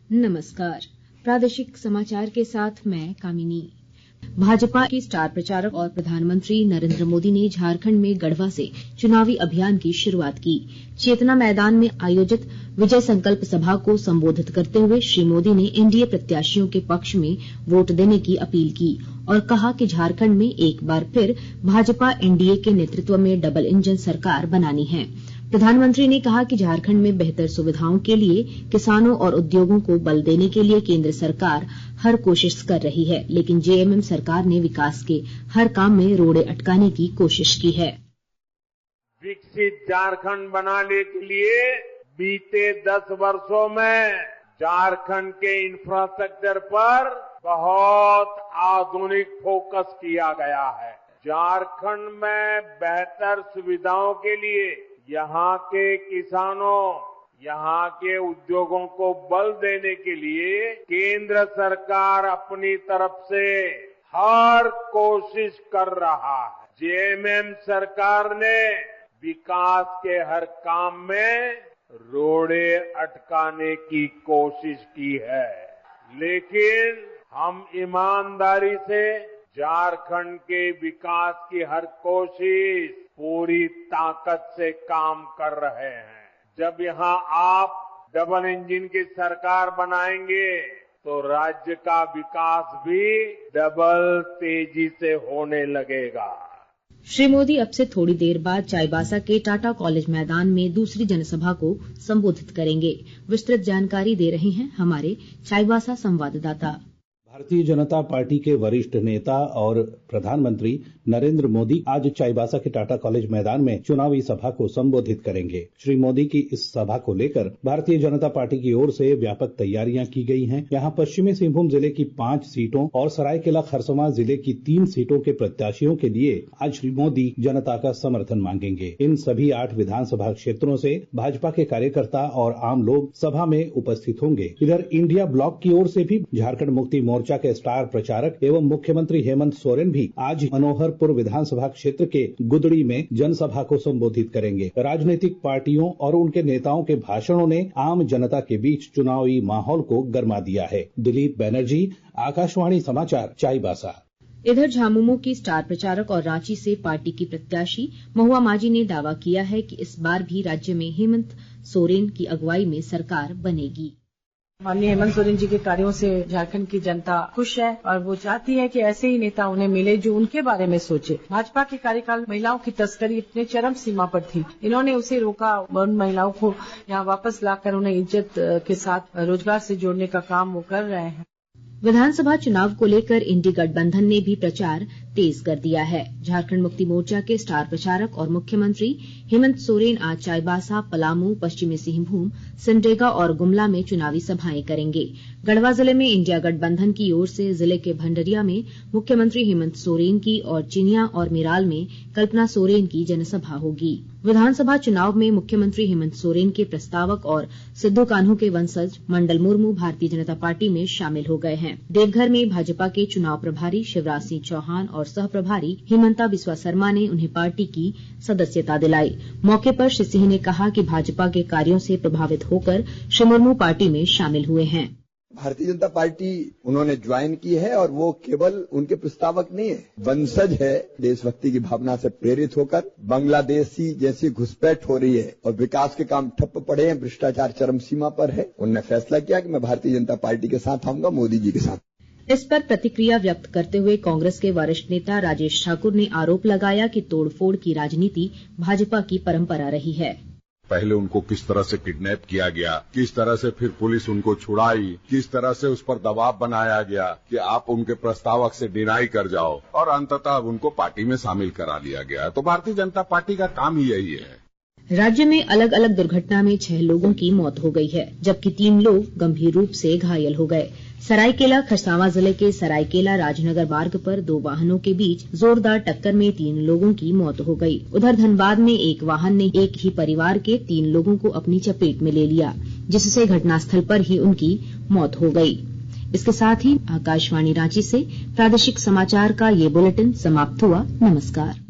नमस्कार। प्रादेशिक समाचार के साथ मैं कामिनी। भाजपा के स्टार प्रचारक और प्रधानमंत्री नरेंद्र मोदी ने झारखंड में गढ़वा से चुनावी अभियान की शुरुआत की। चेतना मैदान में आयोजित विजय संकल्प सभा को संबोधित करते हुए श्री मोदी ने एनडीए प्रत्याशियों के पक्ष में वोट देने की अपील की और कहा कि झारखंड में एक बार फिर भाजपा एनडीए के नेतृत्व में डबल इंजन सरकार बनानी है। प्रधानमंत्री ने कहा कि झारखंड में बेहतर सुविधाओं के लिए किसानों और उद्योगों को बल देने के लिए केंद्र सरकार हर कोशिश कर रही है, लेकिन जेएमएम सरकार ने विकास के हर काम में रोड़े अटकाने की कोशिश की है। विकसित झारखंड बनाने के लिए बीते 10 वर्षों में झारखंड के इंफ्रास्ट्रक्चर पर बहुत आधुनिक फोकस किया गया है। झारखंड में बेहतर सुविधाओं के लिए यहाँ के किसानों, यहाँ के उद्योगों को बल देने के लिए केंद्र सरकार अपनी तरफ से हर कोशिश कर रहा है। जेएमएम सरकार ने विकास के हर काम में रोड़े अटकाने की कोशिश की है, लेकिन हम ईमानदारी से झारखंड के विकास की हर कोशिश पूरी ताकत से काम कर रहे हैं। जब यहाँ आप डबल इंजन की सरकार बनाएंगे तो राज्य का विकास भी डबल तेजी से होने लगेगा। श्री मोदी अब से थोड़ी देर बाद चाईबासा के टाटा कॉलेज मैदान में दूसरी जनसभा को संबोधित करेंगे। विस्तृत जानकारी दे रहे हैं हमारे चाईबासा संवाददाता। भारतीय जनता पार्टी के वरिष्ठ नेता और प्रधानमंत्री नरेंद्र मोदी आज चाईबासा के टाटा कॉलेज मैदान में चुनावी सभा को संबोधित करेंगे। श्री मोदी की इस सभा को लेकर भारतीय जनता पार्टी की ओर से व्यापक तैयारियां की गई हैं। यहां पश्चिमी सिंहभूम जिले की 5 सीटों और सरायकेला खरसावां जिले की 3 सीटों के प्रत्याशियों के लिए आज श्री मोदी जनता का समर्थन मांगेंगे। इन सभी 8 विधानसभा क्षेत्रों से भाजपा के कार्यकर्ता और आम लोग सभा में उपस्थित होंगे। इधर इंडिया ब्लॉक की ओर से भी झारखंड मुक्ति मोर्चा के स्टार प्रचारक एवं मुख्यमंत्री हेमंत सोरेन भी आज मनोहरपुर विधानसभा क्षेत्र के गुदड़ी में जनसभा को संबोधित करेंगे। राजनीतिक पार्टियों और उनके नेताओं के भाषणों ने आम जनता के बीच चुनावी माहौल को गर्मा दिया है। दिलीप बैनर्जी, आकाशवाणी समाचार, चाईबासा। इधर झामुमो की स्टार प्रचारक और रांची से पार्टी की प्रत्याशी महुआ माझी ने दावा किया है कि इस बार भी राज्य में हेमंत सोरेन की अगुवाई में सरकार बनेगी। माननीय हेमंत सोरेन जी के कार्यों से झारखंड की जनता खुश है और वो चाहती है कि ऐसे ही नेता उन्हें मिले जो उनके बारे में सोचे। भाजपा के कार्यकाल महिलाओं की तस्करी इतने चरम सीमा पर थी, इन्होंने उसे रोका। उन महिलाओं को यहाँ वापस लाकर उन्हें इज्जत के साथ रोजगार से जोड़ने का काम वो कर रहे हैं। विधानसभा चुनाव को लेकर इंडी गठबंधन ने भी प्रचार तेज कर दिया है। झारखंड मुक्ति मोर्चा के स्टार प्रचारक और मुख्यमंत्री हेमंत सोरेन आज चाईबासा, पलामू, पश्चिमी सिंहभूम, सिमडेगा और गुमला में चुनावी सभाएं करेंगे। गढ़वा जिले में इंडिया गठबंधन की ओर से जिले के भंडरिया में मुख्यमंत्री हेमंत सोरेन की और चिनिया और मिराल में कल्पना सोरेन की जनसभा होगी। विधानसभा चुनाव में मुख्यमंत्री हेमंत सोरेन के प्रस्तावक और सिद्धू कान्हू के वंशज मंडल मुर्मू भारतीय जनता पार्टी में शामिल हो गए हैं। देवघर में भाजपा के चुनाव प्रभारी शिवराज सिंह चौहान और सह प्रभारी हेमंता बिस्वा शर्मा ने उन्हें पार्टी की सदस्यता दिलाई। मौके पर श्री सिंह ने कहा कि भाजपा के कार्यों से प्रभावित होकर श्री मुर्मू पार्टी में शामिल हुए हैं। भारतीय जनता पार्टी उन्होंने ज्वाइन की है और वो केवल उनके प्रस्तावक नहीं है, वंशज है। देशभक्ति की भावना से प्रेरित होकर बांग्लादेशी जैसी घुसपैठ हो रही है और विकास के काम ठप्प पड़े हैं, भ्रष्टाचार चरम सीमा पर है। उन्होंने फैसला किया कि मैं भारतीय जनता पार्टी के साथ आऊंगा, मोदी जी के साथ। इस पर प्रतिक्रिया व्यक्त करते हुए कांग्रेस के वरिष्ठ नेता राजेश ठाकुर ने आरोप लगाया कि तोड़फोड़ की राजनीति भाजपा की परंपरा रही है। पहले उनको किस तरह से किडनैप किया गया, किस तरह से फिर पुलिस उनको छुड़ाई, किस तरह से उस पर दबाव बनाया गया कि आप उनके प्रस्तावक से डिनाई कर जाओ और अंततः उनको पार्टी में शामिल करा लिया गया। तो भारतीय जनता पार्टी का काम ही यही है। राज्य में अलग अलग दुर्घटना में 6 लोगों की मौत हो गई है, जबकि 3 लोग गंभीर रूप से घायल हो गए। सरायकेला खरसावां जिले के सरायकेला राजनगर मार्ग पर 2 वाहनों के बीच जोरदार टक्कर में 3 लोगों की मौत हो गई। उधर धनबाद में एक वाहन ने एक ही परिवार के 3 लोगों को अपनी चपेट में ले लिया, जिससे घटनास्थल पर ही उनकी मौत हो गई। इसके साथ ही आकाशवाणी रांची से प्रादेशिक समाचार का ये बुलेटिन समाप्त हुआ। नमस्कार।